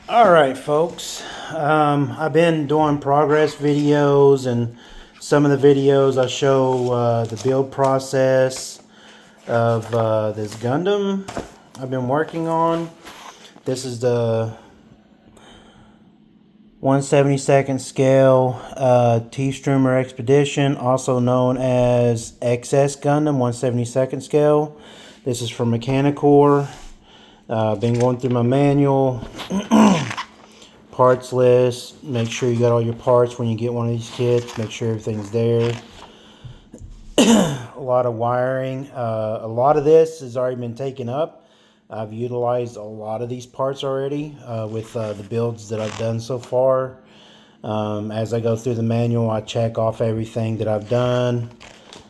Alright folks, I've been doing progress videos, and some of the videos I show the build process of this Gundam I've been working on. This is the 1/72nd scale Tiefstrumer Expedition, also known as XS Gundam 1/72nd scale. This is from Mechanicore. Been going through my manual, parts list. Make sure you got all your parts when you get one of these kits. Make sure everything's there. A lot of wiring. A lot of this has already been taken up. I've utilized a lot of these parts already with the builds that I've done so far. As I go through the manual, I check off everything that I've done.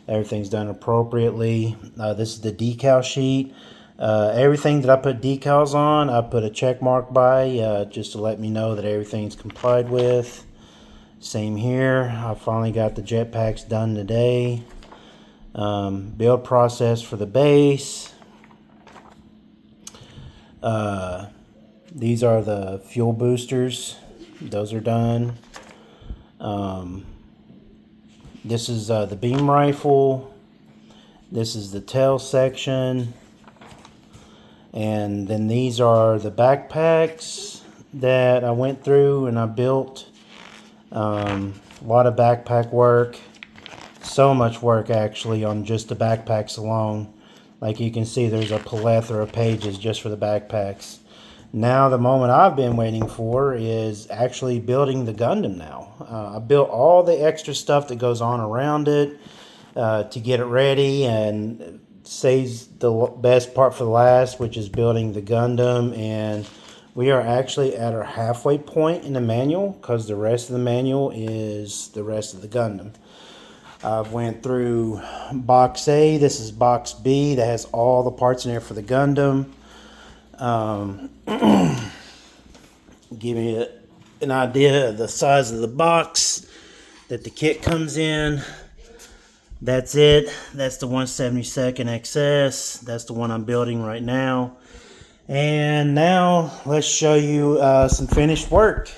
Everything's done appropriately. This is the decal sheet. Everything that I put decals on, I put a check mark by just to let me know that everything's complied with. Same here. I finally got the jetpacks done today. Build process for the base. These are the fuel boosters. Those are done. This is the beam rifle. This is the tail section. And then these are the backpacks that I went through and I built. A lot of backpack work. So much work actually on just the backpacks alone. Like you can see, there's a plethora of pages just for the backpacks. Now the moment I've been waiting for is actually building the Gundam now. I built all the extra stuff that goes on around it to get it ready, and saves the best part for the last, which is building the Gundam. And we are actually at our halfway point in the manual, because the rest of the manual is the rest of the Gundam. I've went through box A. This is box B that has all the parts in there for the Gundam. Give you an idea of the size of the box that the kit comes in. That's it. That's the 1/72nd XS. That's the one I'm building right now. And now let's show you some finished work.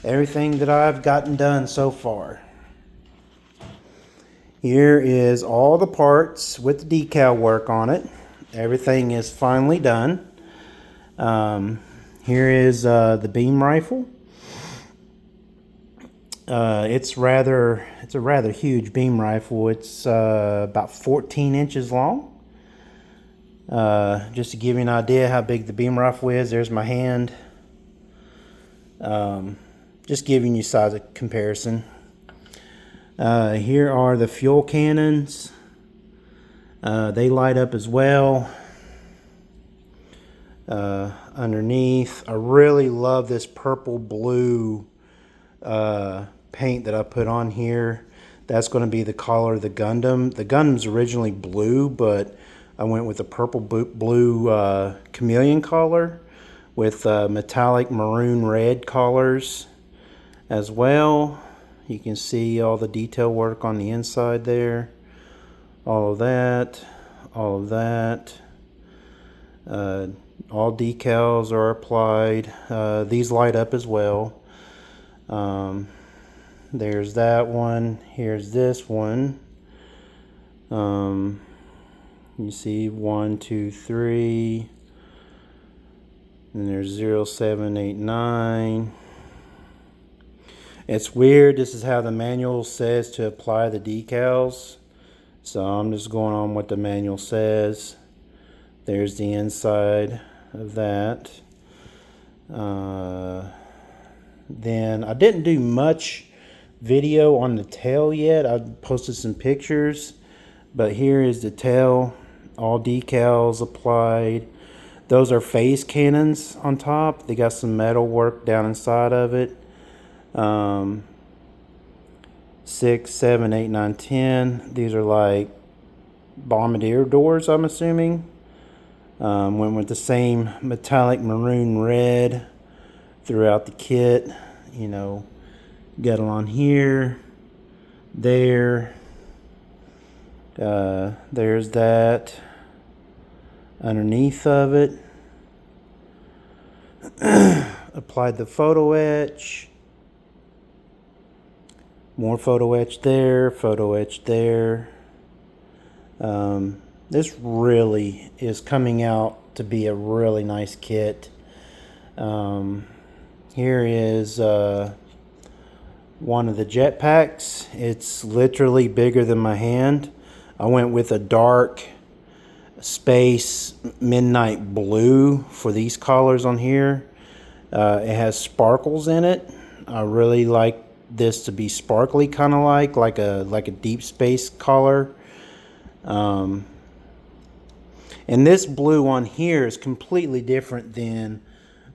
Everything that I've gotten done so far. Here is all the parts with the decal work on it. Everything is finally done. Here is the beam rifle. It's a rather huge beam rifle. It's about 14 inches long. Just to give you an idea how big the beam rifle is, there's my hand. Just giving you size of comparison. Here are the fuel cannons. They light up as well. Underneath, I really love this purple blue paint that I put on here. That's going to be the collar of the Gundam. The Gundam's originally blue, but I went with a purple blue chameleon collar with metallic maroon red collars as well. You can see all the detail work on the inside there. All of that, all of that. All decals are applied. These light up as well. There's that one. Here's this one. You see 1, 2, 3. And there's 0, 7, 8, 9. It's weird. This is how the manual says to apply the decals. So I'm just going on what the manual says. There's the inside of that. Then I didn't do much video on the tail yet. I posted some pictures, but here is the tail, all decals applied. Those are phase cannons on top. They got some metal work down inside of it. 6, 7, 8, 9, 10. These are like bombardier doors, I'm assuming. Went with the same metallic maroon red throughout the kit. You know, got it on here, there. There's that underneath of it. applied the photo etch. More photo etch there, photo etch there. This really is coming out to be a really nice kit. Here is one of the jetpacks. It's literally bigger than my hand. I went with a dark space midnight blue for these collars on here. It has sparkles in it. I really like this to be sparkly, kind of like a deep space collar. And this blue on here is completely different than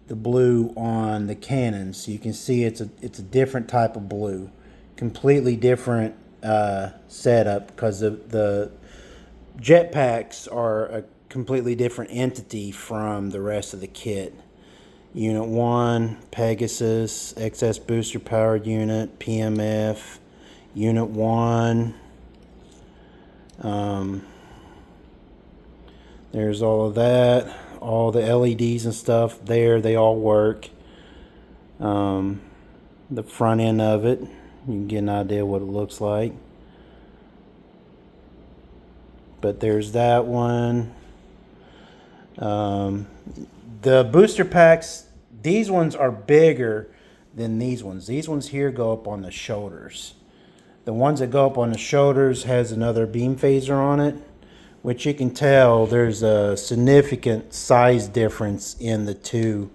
the blue on the Canon. So you can see it's a different type of blue, completely different setup, because the jetpacks are a completely different entity from the rest of the kit. Unit 1, Pegasus, excess booster powered unit, PMF, Unit 1. There's all of that, all the LEDs and stuff there, they all work. The front end of it, you can get an idea what it looks like. But there's that one. The booster packs, these ones are bigger than these ones. These ones here go up on the shoulders. The ones that go up on the shoulders has another beam phaser on it, which you can tell there's a significant size difference in the two,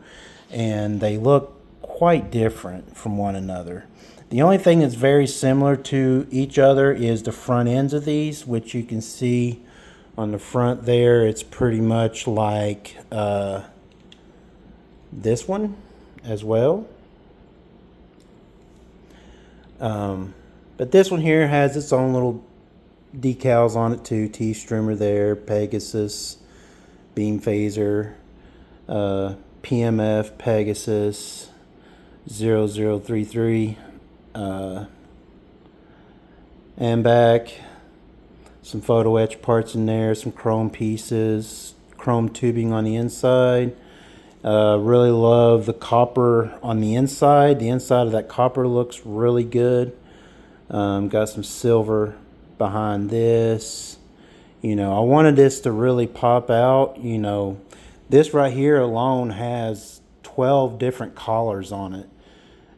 and they look quite different from one another. The only thing that's very similar to each other is the front ends of these, which you can see on the front there. It's pretty much like this one as well. But this one here has its own little decals on it too. Tiefstrumer there, Pegasus, beam phaser, PMF, Pegasus, 0033, and back. Some photo etch parts in there, some chrome pieces, chrome tubing on the inside. Really love the copper on the inside. The inside of that copper looks really good. Got some silver behind this. You know, I wanted this to really pop out. You know, this right here alone has 12 different collars on it.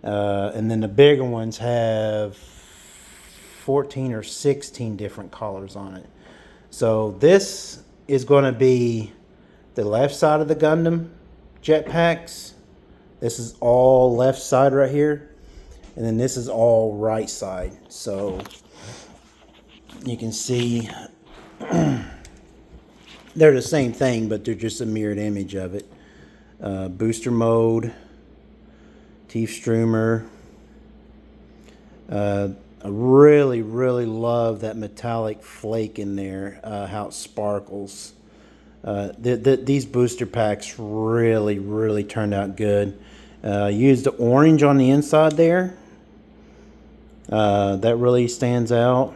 And then the bigger ones have 14 or 16 different collars on it. So this is going to be the left side of the Gundam jetpacks. This is all left side right here, and then this is all right side. So you can see they're the same thing, but they're just a mirrored image of it. Booster mode, Tiefstrumer. I really love that metallic flake in there, how it sparkles. These booster packs really turned out good. Used the orange on the inside there. That really stands out.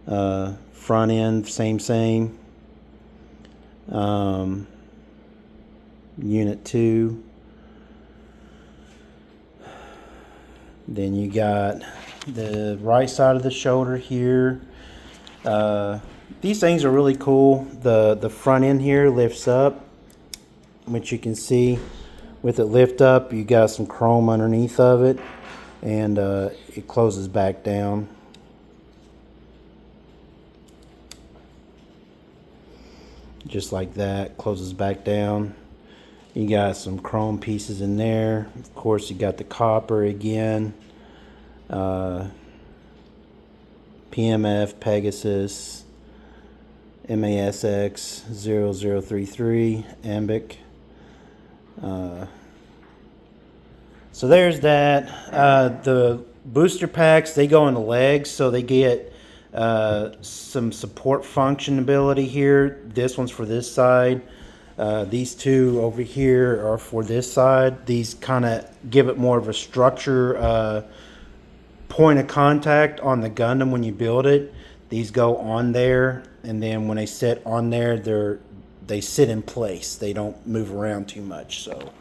Front end, same. Unit 2. Then you got the right side of the shoulder here. These things are really cool. The front end here lifts up, which you can see. With it lift up, you got some chrome underneath of it, and it closes back down. Just like that, closes back down. You got some chrome pieces in there. Of course, you got the copper again. PMF, Pegasus, MASX 0033, Ambic. So there's that. The booster packs, they go in the legs, so they get some support functionality here. This one's for this side. These two over here are for this side. These kind of give it more of a structure, point of contact on the Gundam when you build it. These go on there, and then when they sit on there, they sit in place. They don't move around too much. So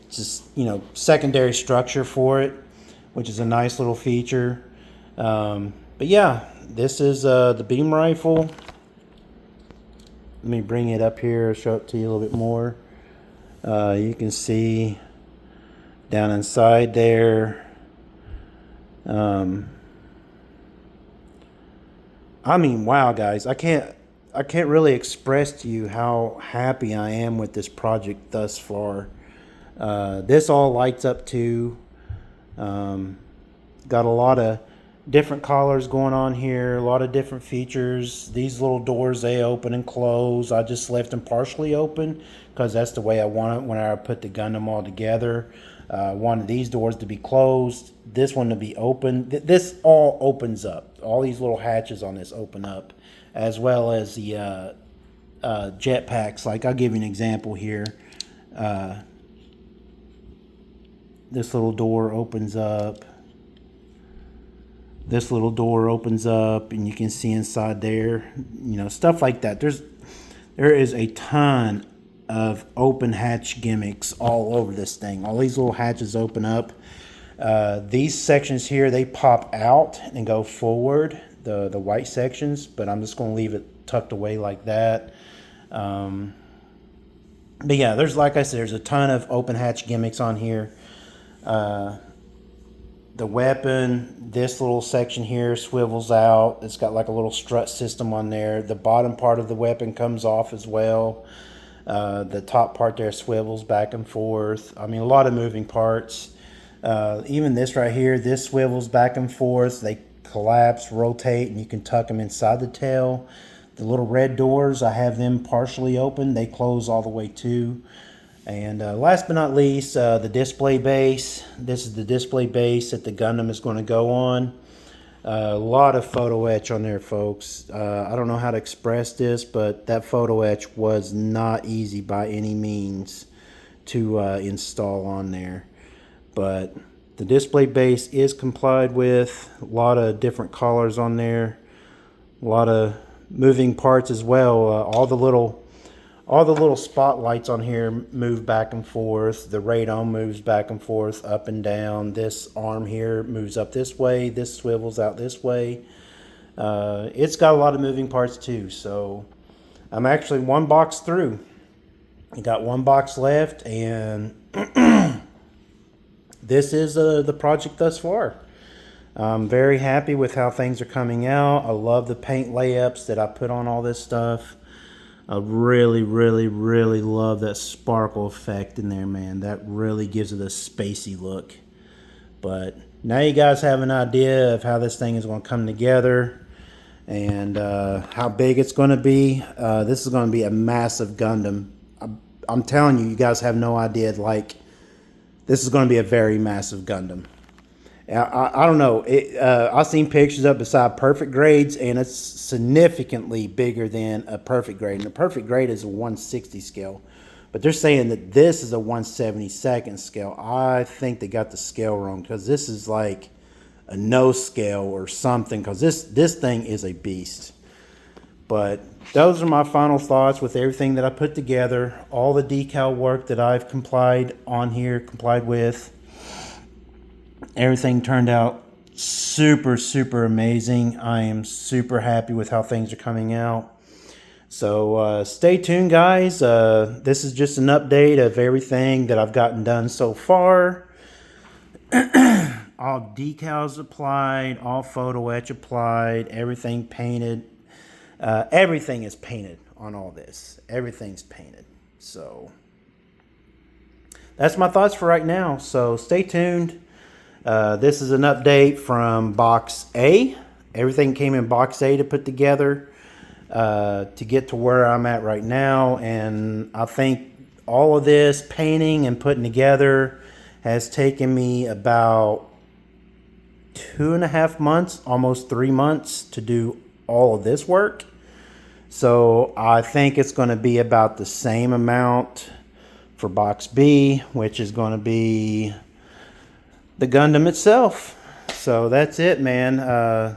just, you know, secondary structure for it, which is a nice little feature. But yeah, this is the beam rifle. Let me bring it up here, show it to you a little bit more. You can see down inside there. I mean, wow, guys, I can't really express to you how happy I am with this project thus far. This all lights up too. Got a lot of different colors going on here, a lot of different features. These little doors, they open and close. I just left them partially open because that's the way I want it when I put the Gundam all together. I wanted these doors to be closed, this one to be open. This all opens up. All these little hatches on this open up, as well as the jetpacks. Like, I'll give you an example here. This little door opens up. This little door opens up, and you can see inside there, you know, stuff like that. There is a ton of open hatch gimmicks all over this thing. All these little hatches open up. These sections here, they pop out and go forward, the white sections, but I'm just going to leave it tucked away like that. But yeah, like I said, there's a ton of open hatch gimmicks on here. The weapon, this little section here swivels out. It's got like a little strut system on there. The bottom part of the weapon comes off as well. The top part there swivels back and forth. I mean, a lot of moving parts. Even this right here, this swivels back and forth. They collapse, rotate, and you can tuck them inside the tail. The little red doors, I have them partially open. They close all the way too. And last but not least, the display base. This is the display base that the Gundam is going to go on. A lot of photo etch on there, folks. I don't know how to express this, but that photo etch was not easy by any means to install on there. But the display base is complied with. A lot of different colors on there. A lot of moving parts as well. All the little spotlights on here move back and forth. The radome moves back and forth, up and down. This arm here moves up this way. This swivels out this way. It's got a lot of moving parts too. So I'm actually one box through. I got one box left, and this is the project thus far. I'm very happy with how things are coming out. I love the paint layups that I put on all this stuff. I really, really, really love that sparkle effect in there, man. That really gives it a spacey look. But now you guys have an idea of how this thing is going to come together and how big it's going to be. This is going to be a massive Gundam. I'm telling you, you guys have no idea. Like, this is going to be a very massive Gundam. I don't know. I've seen pictures up beside perfect grades, and it's significantly bigger than a perfect grade. And a perfect grade is a 160 scale. But they're saying that this is a 1/72 scale. I think they got the scale wrong, because this is like a no scale or something, because this thing is a beast. But those are my final thoughts with everything that I put together. All the decal work that I've complied with. Everything turned out super, super amazing. I am super happy with how things are coming out. So stay tuned, guys. This is just an update of everything that I've gotten done so far. All decals applied, all photo etch applied, everything painted. Everything is painted on all this. Everything's painted. So that's my thoughts for right now. So stay tuned. This is an update from Box A. Everything came in Box A to put together to get to where I'm at right now. And I think all of this painting and putting together has taken me about 2.5 months, almost 3 months to do all of this work. So I think it's going to be about the same amount for Box B, which is going to be the Gundam itself. So that's it, man.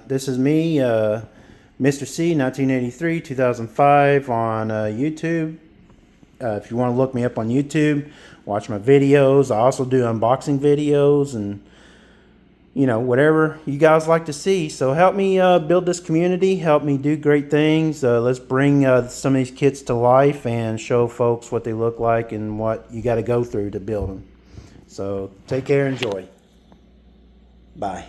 This is me, Mr. C, 1983, 2005 on YouTube. If you want to look me up on YouTube, watch my videos. I also do unboxing videos and, you know, whatever you guys like to see. So help me build this community. Help me do great things. Let's bring some of these kits to life and show folks what they look like and what you got to go through to build them. So take care, enjoy. Bye.